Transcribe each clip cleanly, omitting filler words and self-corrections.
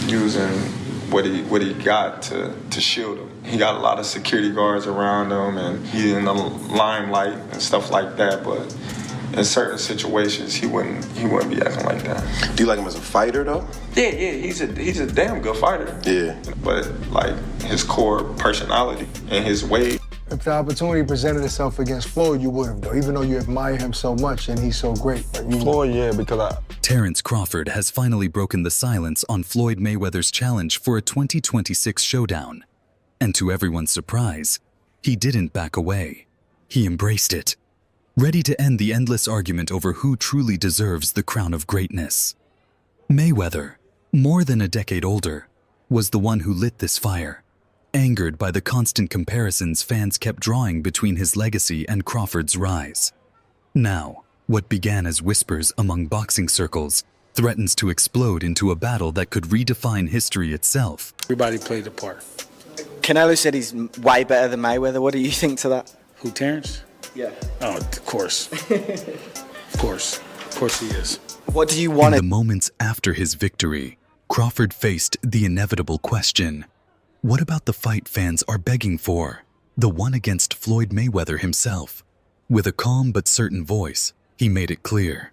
using what he got to shield him. He got a lot of security guards around him, and he's in the limelight and stuff like that. But in certain situations, he wouldn't be acting like that. Do you like him as a fighter, though? Yeah, he's a damn good fighter. Yeah. But like his core personality and his way. If the opportunity presented itself against Floyd, you would have, though, even though you admire him so much and he's so great. Floyd, yeah, because Terence Crawford has finally broken the silence on Floyd Mayweather's challenge for a 2026 showdown. And to everyone's surprise, he didn't back away. He embraced it, ready to end the endless argument over who truly deserves the crown of greatness. Mayweather, more than a decade older, was the one who lit this fire, angered by the constant comparisons fans kept drawing between his legacy and Crawford's rise. Now, what began as whispers among boxing circles threatens to explode into a battle that could redefine history itself. Everybody played the part. Canelo said he's way better than Mayweather. What do you think to that? Who, Terence? Yeah. Oh, of course. Of course he is. What do you want? In the moments after his victory, Crawford faced the inevitable question. What about the fight fans are begging for? The one against Floyd Mayweather himself. With a calm but certain voice, he made it clear.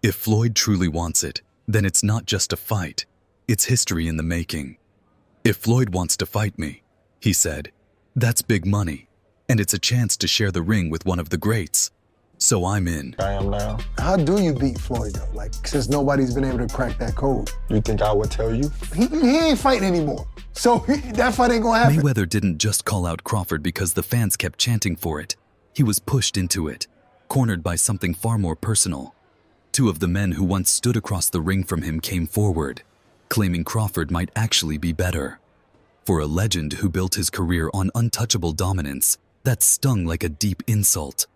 If Floyd truly wants it, then it's not just a fight. It's history in the making. If Floyd wants to fight me, he said, that's big money, and it's a chance to share the ring with one of the greats. So I'm in. I am now. How do you beat Floyd, though? Like, since nobody's been able to crack that code. You think I would tell you? He ain't fighting anymore. So that fight ain't gonna happen. Mayweather didn't just call out Crawford because the fans kept chanting for it. He was pushed into it, cornered by something far more personal. Two of the men who once stood across the ring from him came forward, claiming Crawford might actually be better. For a legend who built his career on untouchable dominance, that stung like a deep insult.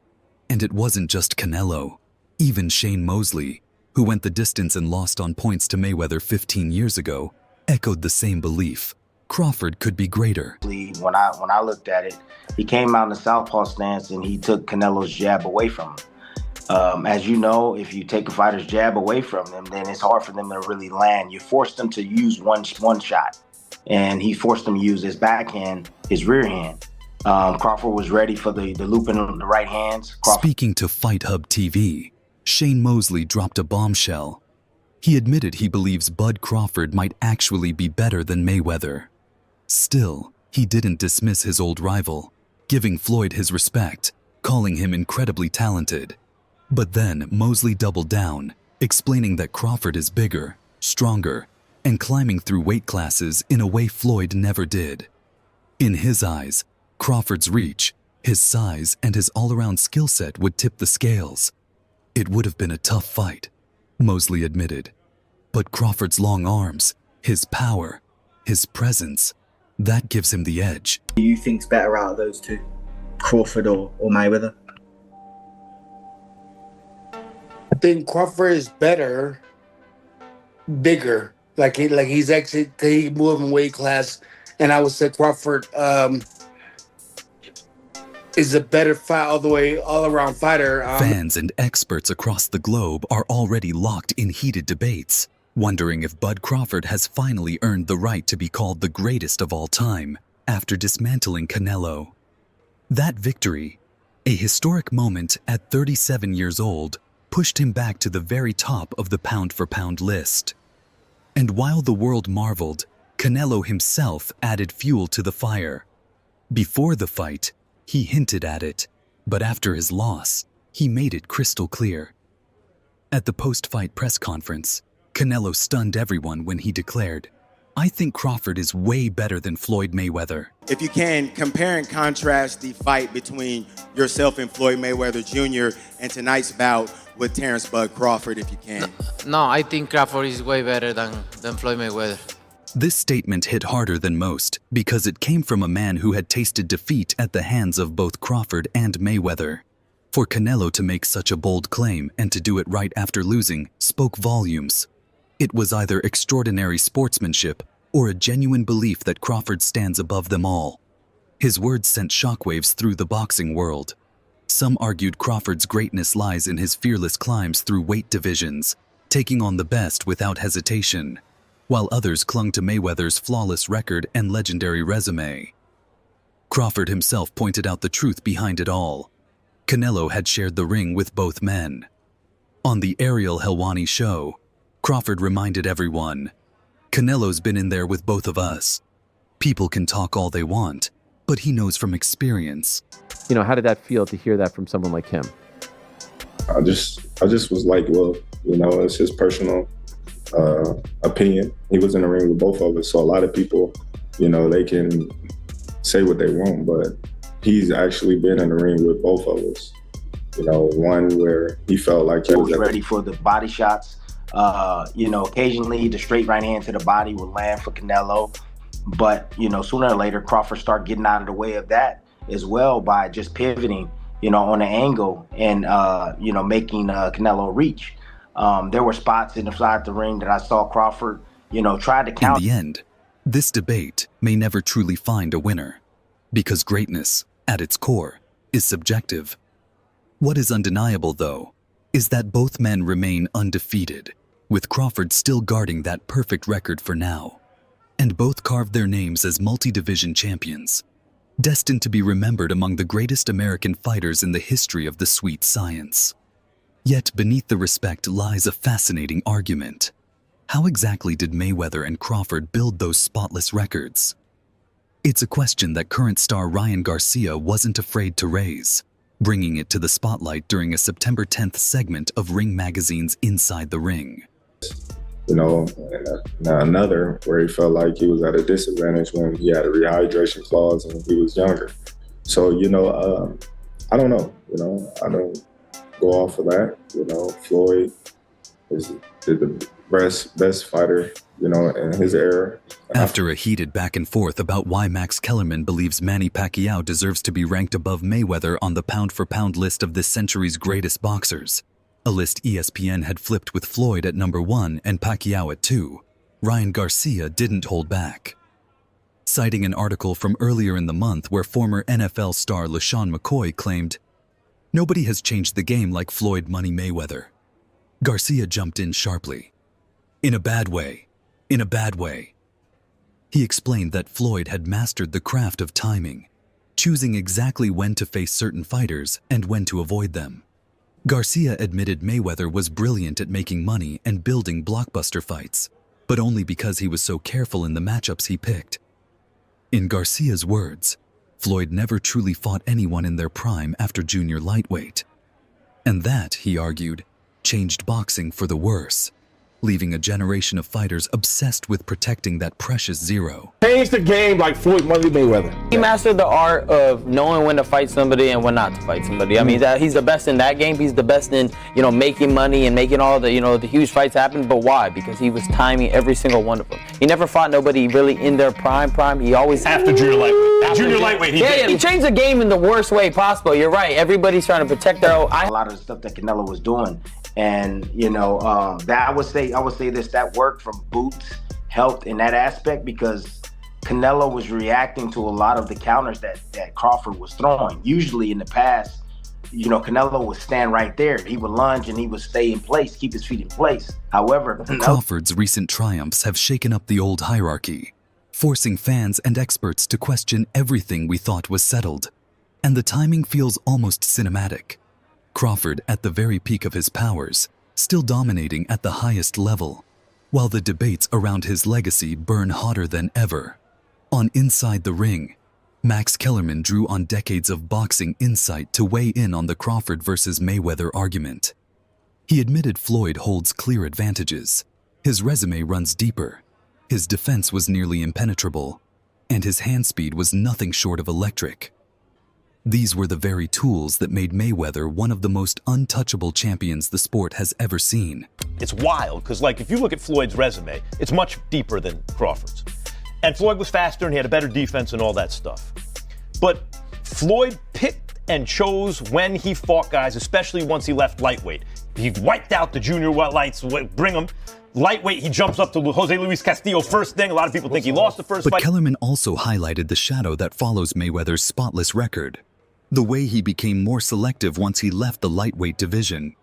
And it wasn't just Canelo. Even Shane Mosley, who went the distance and lost on points to Mayweather 15 years ago, echoed the same belief. Crawford could be greater. When I looked at it, he came out in the southpaw stance and he took Canelo's jab away from him. As you know, if you take a fighter's jab away from them, then it's hard for them to really land. You force them to use one shot, and he forced them to use his backhand, his rear hand. Crawford was ready for the loop in the right hands. Speaking to Fight Hub TV, Shane Mosley dropped a bombshell. He admitted he believes Bud Crawford might actually be better than Mayweather. Still, he didn't dismiss his old rival, giving Floyd his respect, calling him incredibly talented. But then Mosley doubled down, explaining that Crawford is bigger, stronger, and climbing through weight classes in a way Floyd never did. In his eyes, Crawford's reach, his size, and his all-around skill set would tip the scales. It would have been a tough fight, Mosley admitted. But Crawford's long arms, his power, his presence, that gives him the edge. Who do you think's better out of those two? Crawford or Mayweather? I think Crawford is better, bigger. Like he's actually, he moved in weight class, and I would say Crawford is a better fight all-around fighter. Fans and experts across the globe are already locked in heated debates, wondering if Bud Crawford has finally earned the right to be called the greatest of all time after dismantling Canelo. That victory, a historic moment at 37 years old, pushed him back to the very top of the pound-for-pound list. And while the world marveled, Canelo himself added fuel to the fire. Before the fight, he hinted at it, but after his loss, he made it crystal clear. At the post-fight press conference, Canelo stunned everyone when he declared, "I think Crawford is way better than Floyd Mayweather." If you can, compare and contrast the fight between yourself and Floyd Mayweather Jr. and tonight's bout with Terence Bud Crawford, if you can. No, I think Crawford is way better than Floyd Mayweather. This statement hit harder than most because it came from a man who had tasted defeat at the hands of both Crawford and Mayweather. For Canelo to make such a bold claim and to do it right after losing spoke volumes. It was either extraordinary sportsmanship or a genuine belief that Crawford stands above them all. His words sent shockwaves through the boxing world. Some argued Crawford's greatness lies in his fearless climbs through weight divisions, taking on the best without hesitation. while others clung to Mayweather's flawless record and legendary resume. Crawford himself pointed out the truth behind it all. Canelo had shared the ring with both men. On the Ariel Helwani show, Crawford reminded everyone, "Canelo's been in there with both of us. People can talk all they want, but he knows from experience." You know, how did that feel to hear that from someone like him? I just was like, well, you know, it's his personal opinion. He was in the ring with both of us, so a lot of people, you know, they can say what they want, but he's actually been in the ring with both of us. You know, one where he felt like he was ready for the body shots. You know, occasionally the straight right hand to the body would land for Canelo, but you know, sooner or later Crawford started getting out of the way of that as well by just pivoting, you know, on an angle and you know, making Canelo reach. There were spots inside the ring that I saw Crawford, you know, try to count. In the end, this debate may never truly find a winner, because greatness, at its core, is subjective. What is undeniable, though, is that both men remain undefeated, with Crawford still guarding that perfect record for now, and both carved their names as multi-division champions, destined to be remembered among the greatest American fighters in the history of the sweet science. Yet beneath the respect lies a fascinating argument. How exactly did Mayweather and Crawford build those spotless records? It's a question that current star Ryan Garcia wasn't afraid to raise, bringing it to the spotlight during a September 10th segment of Ring Magazine's Inside the Ring. You know, and another where he felt like he was at a disadvantage when he had a rehydration clause and he was younger. So, you know, I don't know. You know, I don't go off of that. You know, Floyd is the best fighter, you know, in his era. After a heated back and forth about why Max Kellerman believes Manny Pacquiao deserves to be ranked above Mayweather on the pound-for-pound list of this century's greatest boxers, a list ESPN had flipped with Floyd at number 1 and Pacquiao at 2, Ryan Garcia didn't hold back. Citing an article from earlier in the month where former NFL star LaShawn McCoy claimed, "Nobody has changed the game like Floyd Money Mayweather," Garcia jumped in sharply. In a bad way. In a bad way. He explained that Floyd had mastered the craft of timing, choosing exactly when to face certain fighters and when to avoid them. Garcia admitted Mayweather was brilliant at making money and building blockbuster fights, but only because he was so careful in the matchups he picked. In Garcia's words, Floyd never truly fought anyone in their prime after junior lightweight. And that, he argued, changed boxing for the worse, leaving a generation of fighters obsessed with protecting that precious zero. Change the game like Floyd Money Mayweather. He mastered the art of knowing when to fight somebody and when not to fight somebody. I mean, he's the best in that game. He's the best in, you know, making money and making all the, you know, the huge fights happen. But why? Because he was timing every single one of them. He never fought nobody really in their prime. He always after junior lightweight. Junior lightweight. He changed the game in the worst way possible. You're right. Everybody's trying to protect their own. A lot of the stuff that Canelo was doing. And, you know, that I would say this, that worked from Boots helped in that aspect because Canelo was reacting to a lot of the counters that Crawford was throwing. Usually in the past, you know, Canelo would stand right there. He would lunge and he would stay in place, keep his feet in place. However, Crawford's recent triumphs have shaken up the old hierarchy, forcing fans and experts to question everything we thought was settled. And the timing feels almost cinematic. Crawford at the very peak of his powers, still dominating at the highest level, while the debates around his legacy burn hotter than ever. On Inside the Ring, Max Kellerman drew on decades of boxing insight to weigh in on the Crawford versus Mayweather argument. He admitted Floyd holds clear advantages. His resume runs deeper. His defense was nearly impenetrable, and his hand speed was nothing short of electric. These were the very tools that made Mayweather one of the most untouchable champions the sport has ever seen. It's wild, because like if you look at Floyd's resume, it's much deeper than Crawford's. And Floyd was faster and he had a better defense and all that stuff. But Floyd picked and chose when he fought guys, especially once he left lightweight. He wiped out the junior lights, bring him. Lightweight, he jumps up to Jose Luis Castillo first thing. A lot of people think he lost the first fight. But Kellerman also highlighted the shadow that follows Mayweather's spotless record. The way he became more selective once he left the lightweight division.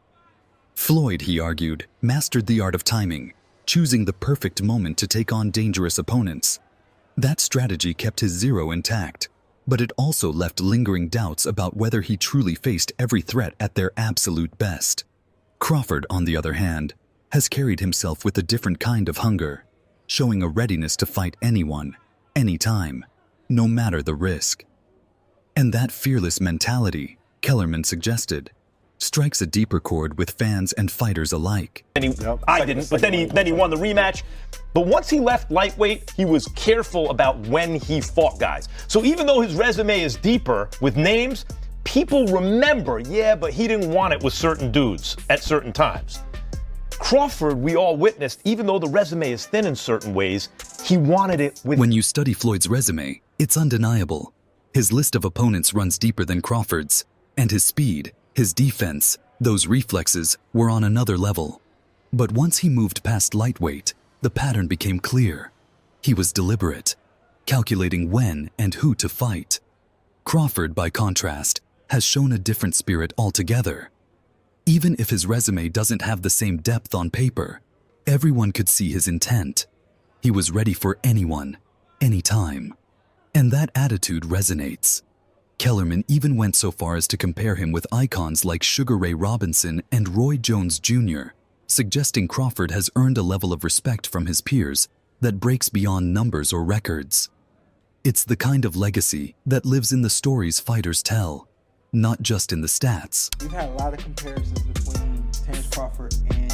Floyd, he argued, mastered the art of timing, choosing the perfect moment to take on dangerous opponents. That strategy kept his zero intact, but it also left lingering doubts about whether he truly faced every threat at their absolute best. Crawford, on the other hand, has carried himself with a different kind of hunger, showing a readiness to fight anyone, anytime, no matter the risk. And that fearless mentality, Kellerman suggested, strikes a deeper chord with fans and fighters alike. I didn't, but then he won the rematch. But once he left lightweight, he was careful about when he fought guys. So even though his resume is deeper with names, people remember, yeah, but he didn't want it with certain dudes at certain times. Crawford, we all witnessed, even though the resume is thin in certain ways, he wanted it with... When you study Floyd's resume, it's undeniable. His list of opponents runs deeper than Crawford's, and his speed, his defense, those reflexes were on another level. But once he moved past lightweight, the pattern became clear. He was deliberate, calculating when and who to fight. Crawford, by contrast, has shown a different spirit altogether. Even if his resume doesn't have the same depth on paper, everyone could see his intent. He was ready for anyone, anytime. And that attitude resonates. Kellerman even went so far as to compare him with icons like Sugar Ray Robinson and Roy Jones Jr., suggesting Crawford has earned a level of respect from his peers that breaks beyond numbers or records. It's the kind of legacy that lives in the stories fighters tell, not just in the stats. We've had a lot of comparisons between Terence Crawford and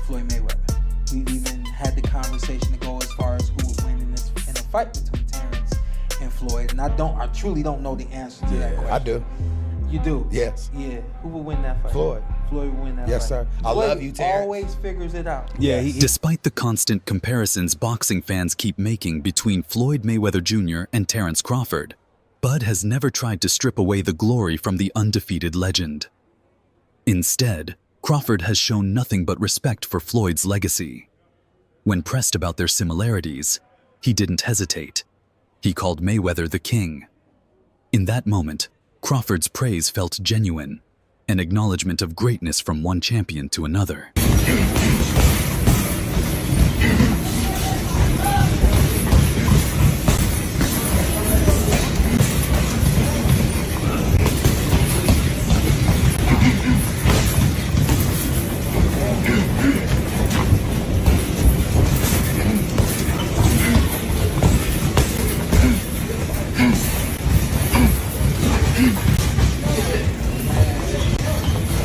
Floyd Mayweather. We've even had the conversation to go as far as who would win in a fight between Terence and Floyd. And I truly don't know the answer to that question. I do. You do? Yes. Yeah. Who would win that fight? Floyd. Floyd would win that Yes, fight. sir. I Floyd love you, Terrence. always figures it out. Yeah. Despite the constant comparisons boxing fans keep making between Floyd Mayweather Jr. and Terence Crawford, Bud has never tried to strip away the glory from the undefeated legend. Instead, Crawford has shown nothing but respect for Floyd's legacy. When pressed about their similarities, he didn't hesitate. He called Mayweather the king. In that moment, Crawford's praise felt genuine, an acknowledgement of greatness from one champion to another.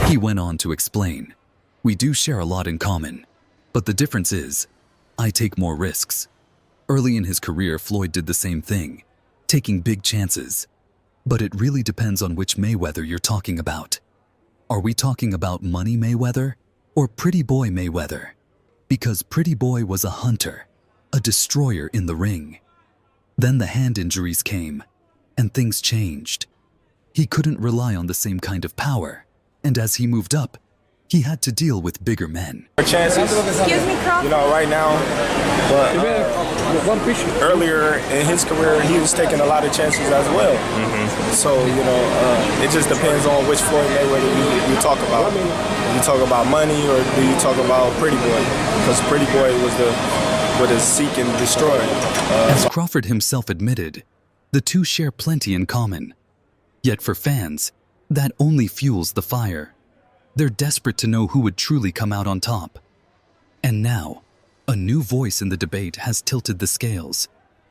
He went on to explain, "We do share a lot in common, but the difference is, I take more risks. Early in his career, Floyd did the same thing, taking big chances. But it really depends on which Mayweather you're talking about. Are we talking about Money Mayweather or Pretty Boy Mayweather? Because Pretty Boy was a hunter, a destroyer in the ring. Then the hand injuries came, and things changed. He couldn't rely on the same kind of power. And as he moved up, he had to deal with bigger men. Chances, Excuse me, Crawford. you know, right now, but earlier in his career, he was taking a lot of chances as well. So, you know, it just depends on which Floyd Mayweather you talk about. Do you talk about Money or do you talk about Pretty Boy? Because Pretty Boy was the seek and destroy. As Crawford himself admitted, the two share plenty in common. Yet for fans, that only fuels the fire. They're desperate to know who would truly come out on top. And now, a new voice in the debate has tilted the scales,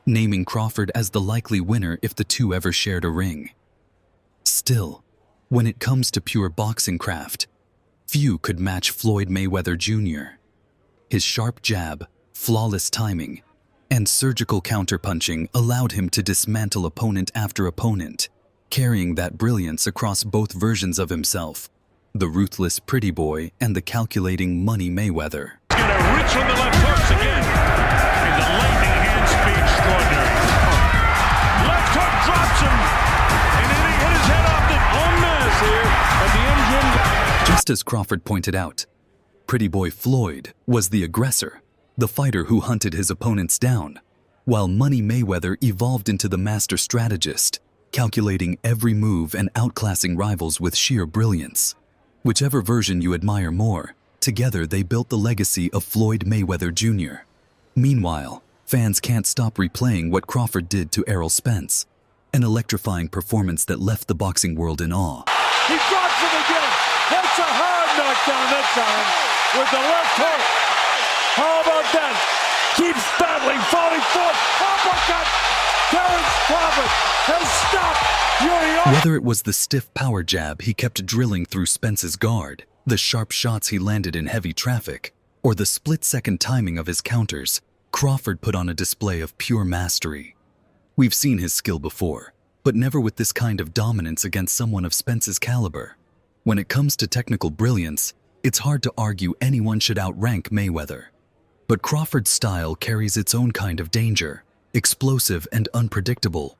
naming Crawford as the likely winner if the two ever shared a ring. Still, when it comes to pure boxing craft, few could match Floyd Mayweather Jr. His sharp jab, flawless timing, and surgical counterpunching allowed him to dismantle opponent after opponent, carrying that brilliance across both versions of himself, the ruthless Pretty Boy and the calculating Money Mayweather. He's going to reach on the left hooks again. And the lightning hand speed extraordinary. Left hook drops him. And then he hit his head off the miss here at the engine. Just as Crawford pointed out, Pretty Boy Floyd was the aggressor, the fighter who hunted his opponents down, while Money Mayweather evolved into the master strategist, calculating every move and outclassing rivals with sheer brilliance. Whichever version you admire more, Together, they built the legacy of Floyd Mayweather Jr. Meanwhile, fans can't stop replaying what Crawford did to Errol Spence, an electrifying performance that left the boxing world in awe. He drops him again. That's a hard knockdown that time with the left hook. How about that? Keeps battling, falling forward. Uppercut. Terence Crawford has stopped. Whether it was the stiff power jab he kept drilling through Spence's guard, the sharp shots he landed in heavy traffic, or the split-second timing of his counters, Crawford put on a display of pure mastery. We've seen his skill before, but never with this kind of dominance against someone of Spence's caliber. When it comes to technical brilliance, it's hard to argue anyone should outrank Mayweather. But Crawford's style carries its own kind of danger, explosive and unpredictable.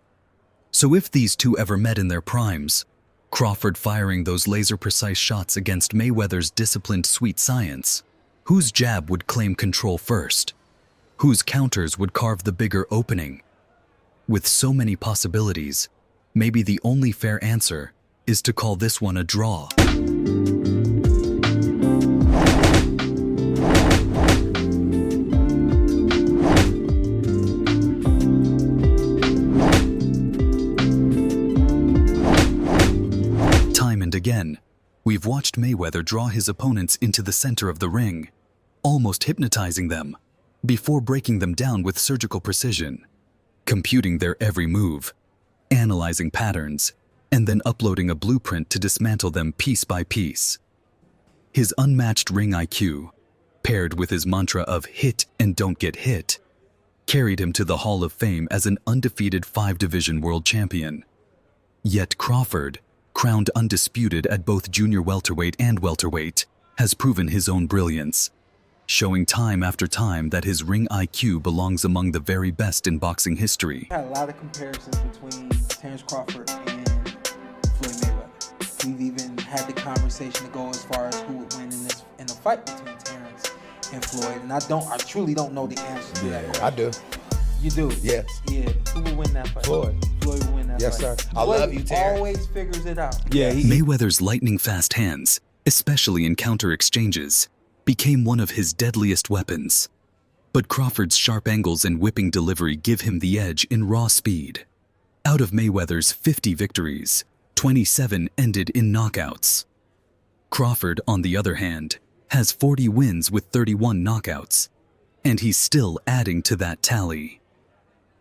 So if these two ever met in their primes, Crawford firing those laser-precise shots against Mayweather's disciplined sweet science, whose jab would claim control first? Whose counters would carve the bigger opening? With so many possibilities, maybe the only fair answer is to call this one a draw. Time and again, we've watched Mayweather draw his opponents into the center of the ring, almost hypnotizing them, before breaking them down with surgical precision, computing their every move, analyzing patterns, and then uploading a blueprint to dismantle them piece by piece. His unmatched ring IQ, paired with his mantra of hit and don't get hit, carried him to the Hall of Fame as an undefeated 5-division world champion. Yet Crawford, crowned undisputed at both junior welterweight and welterweight, has proven his own brilliance, showing time after time that his ring IQ belongs among the very best in boxing history. Had a lot of comparisons between Terence Crawford and Floyd Mayweather. We've even had the conversation to go as far as who would win in the fight between Terence and Floyd. And I truly don't know the answer to that question. I do. You do? Yes. Yeah. Who would win that fight? Floyd. Floyd would win that Yes, fight. sir. I love you, Terence. Always figures it out. Yeah. Mayweather's lightning-fast hands, especially in counter exchanges, became one of his deadliest weapons. But Crawford's sharp angles and whipping delivery give him the edge in raw speed. Out of Mayweather's 50 victories, 27 ended in knockouts. Crawford, on the other hand, has 40 wins with 31 knockouts, and he's still adding to that tally.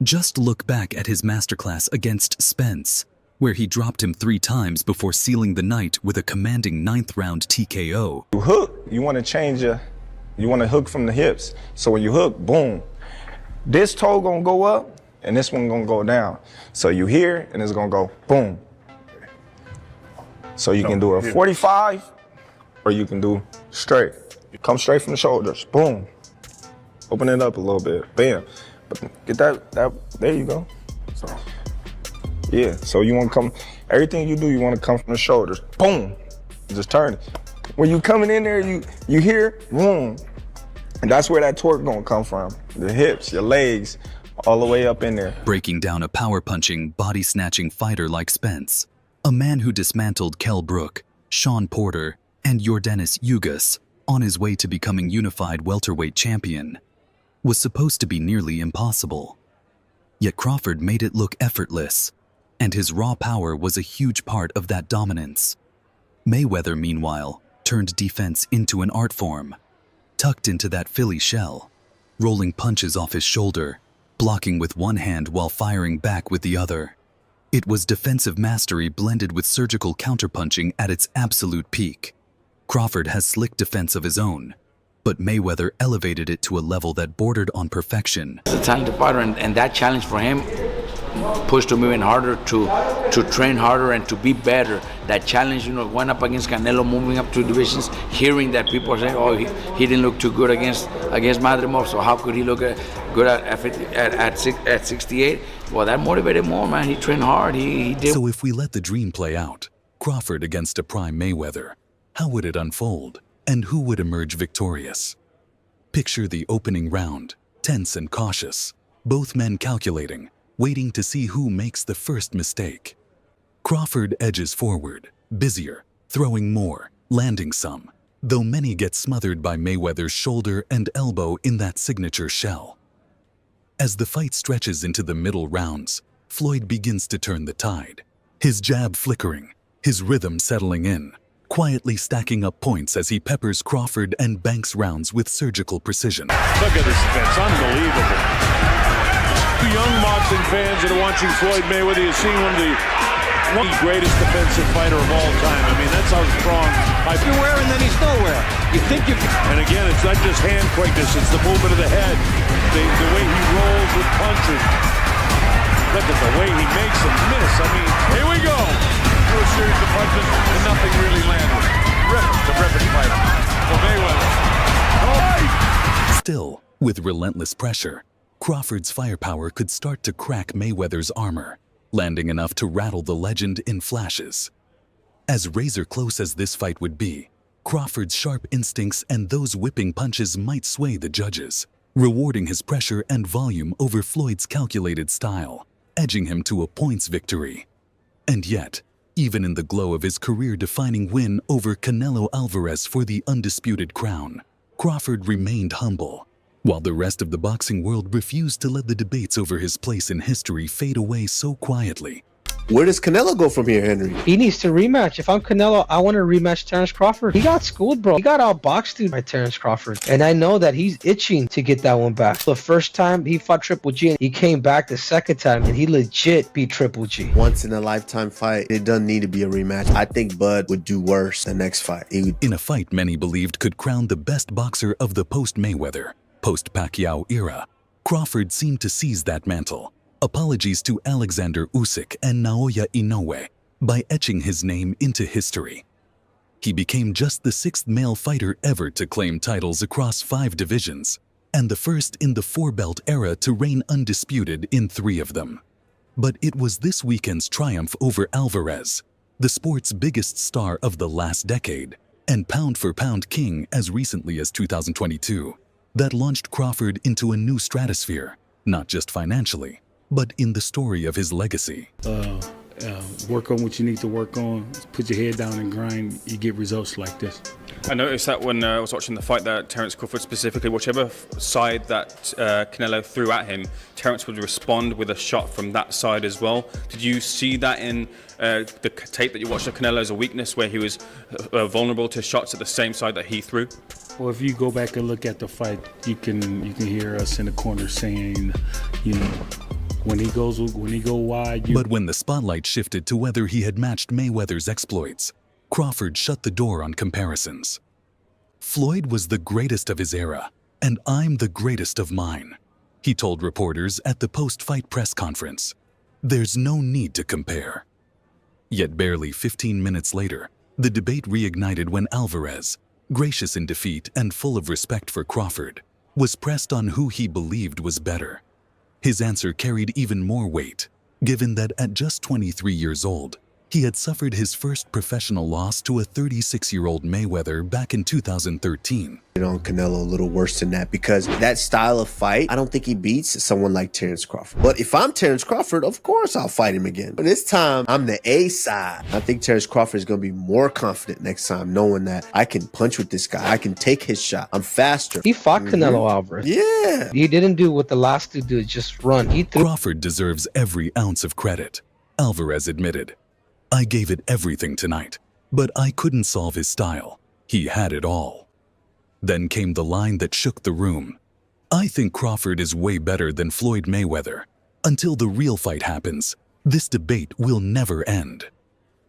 Just look back at his masterclass against Spence, where he dropped him 3 times before sealing the night with a commanding 9th-round TKO. You hook, you want to hook from the hips. So when you hook, boom, this toe gonna go up and this one gonna go down. So you here and it's gonna go boom. So you can do a 45 or you can do straight. Come straight from the shoulders, boom. Open it up a little bit, bam. But get that, there you go. So, yeah, so you want to come, everything you do, you want to come from the shoulders. Boom, just turn it. When you coming in there, you hear, boom. And that's where that torque gonna come from. The hips, your legs, all the way up in there. Breaking down a power-punching, body-snatching fighter like Spence, a man who dismantled Kell Brook, Sean Porter, and Yordenis Ugas on his way to becoming unified welterweight champion, was supposed to be nearly impossible. Yet Crawford made it look effortless, and his raw power was a huge part of that dominance. Mayweather, meanwhile, turned defense into an art form, tucked into that Philly shell, rolling punches off his shoulder, blocking with one hand while firing back with the other. It was defensive mastery blended with surgical counterpunching at its absolute peak. Crawford has slick defense of his own, but Mayweather elevated it to a level that bordered on perfection. He's a talented fighter, and that challenge for him pushed him even harder to train harder and to be better. That challenge, went up against Canelo, moving up 2 divisions, hearing that people say, oh, he didn't look too good against Madrimov, so how could he look good at 68? Well, that motivated more, man. He trained hard. He did. So if we let the dream play out, Crawford against a prime Mayweather, how would it unfold? And who would emerge victorious? Picture the opening round, tense and cautious, both men calculating, waiting to see who makes the first mistake. Crawford edges forward, busier, throwing more, landing some. though many get smothered by Mayweather's shoulder and elbow in that signature shell. As the fight stretches into the middle rounds, Floyd begins to turn the tide, his jab flickering, his rhythm settling in, quietly stacking up points as he peppers Crawford and banks rounds with surgical precision. Look at this defense, unbelievable. The young boxing fans that are watching Floyd Mayweather, you're seeing one of the greatest defensive fighter of all time. I mean, that's how strong. You're where and then he's nowhere. You think you can. And again, it's not just hand quickness, it's the movement of the head, the way he rolls with punches. Look at the way he makes them miss. I mean, here we go. Through a series of punches and nothing really landed. Terrific fighter for Mayweather. Still, with relentless pressure, Crawford's firepower could start to crack Mayweather's armor, landing enough to rattle the legend in flashes. As razor-close as this fight would be, Crawford's sharp instincts and those whipping punches might sway the judges, rewarding his pressure and volume over Floyd's calculated style, edging him to a points victory. And yet, even in the glow of his career-defining win over Canelo Alvarez for the undisputed crown, Crawford remained humble, while the rest of the boxing world refused to let the debates over his place in history fade away so quietly. Where does Canelo go from here, Henry? He needs to rematch. If I'm Canelo, I want to rematch Terence Crawford. He got schooled, bro. He got outboxed dude by Terence Crawford. And I know that he's itching to get that one back. The first time he fought Triple G, and he came back the second time, and he legit beat Triple G. Once in a lifetime fight. It doesn't need to be a rematch. I think Bud would do worse the next fight. In a fight many believed could crown the best boxer of the post-Mayweather, post-Pacquiao era, Crawford seemed to seize that mantle. Apologies to Alexander Usyk and Naoya Inoue by etching his name into history. He became just the 6th male fighter ever to claim titles across 5 divisions, and the first in the 4-belt era to reign undisputed in 3 of them. But it was this weekend's triumph over Alvarez, the sport's biggest star of the last decade, and pound-for-pound king as recently as 2022, that launched Crawford into a new stratosphere, not just financially, but in the story of his legacy. Work on what you need to work on, put your head down and grind, you get results like this. I noticed that when I was watching the fight that Terence Crawford specifically, whichever side that Canelo threw at him, Terence would respond with a shot from that side as well. Did you see that in the tape that you watched of Canelo as a weakness, where he was vulnerable to shots at the same side that he threw? Well, if you go back and look at the fight, you can hear us in the corner saying, you know, when he go wide. But when the spotlight shifted to whether he had matched Mayweather's exploits, Crawford shut the door on comparisons. Floyd was the greatest of his era, and I'm the greatest of mine, he told reporters at the post-fight press conference. There's no need to compare. Yet barely 15 minutes later, the debate reignited when Alvarez, gracious in defeat and full of respect for Crawford, was pressed on who he believed was better. His answer carried even more weight, given that at just 23 years old, he had suffered his first professional loss to a 36-year-old Mayweather back in 2013. On Canelo a little worse than that, because that style of fight, I don't think he beats someone like Terence Crawford. But if I'm Terence Crawford, of course I'll fight him again. But this time, I'm the A side. I think Terence Crawford is going to be more confident next time, knowing that I can punch with this guy. I can take his shot. I'm faster. He fought Canelo Alvarez. Yeah. He didn't do what the last two did, just run. Crawford deserves every ounce of credit, Alvarez admitted. I gave it everything tonight, but I couldn't solve his style. He had it all. Then came the line that shook the room. I think Crawford is way better than Floyd Mayweather. Until the real fight happens, this debate will never end.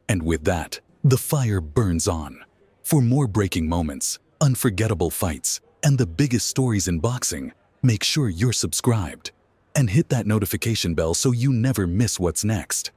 And with that, the fire burns on. For more breaking moments, unforgettable fights, and the biggest stories in boxing, make sure you're subscribed. And hit that notification bell so you never miss what's next.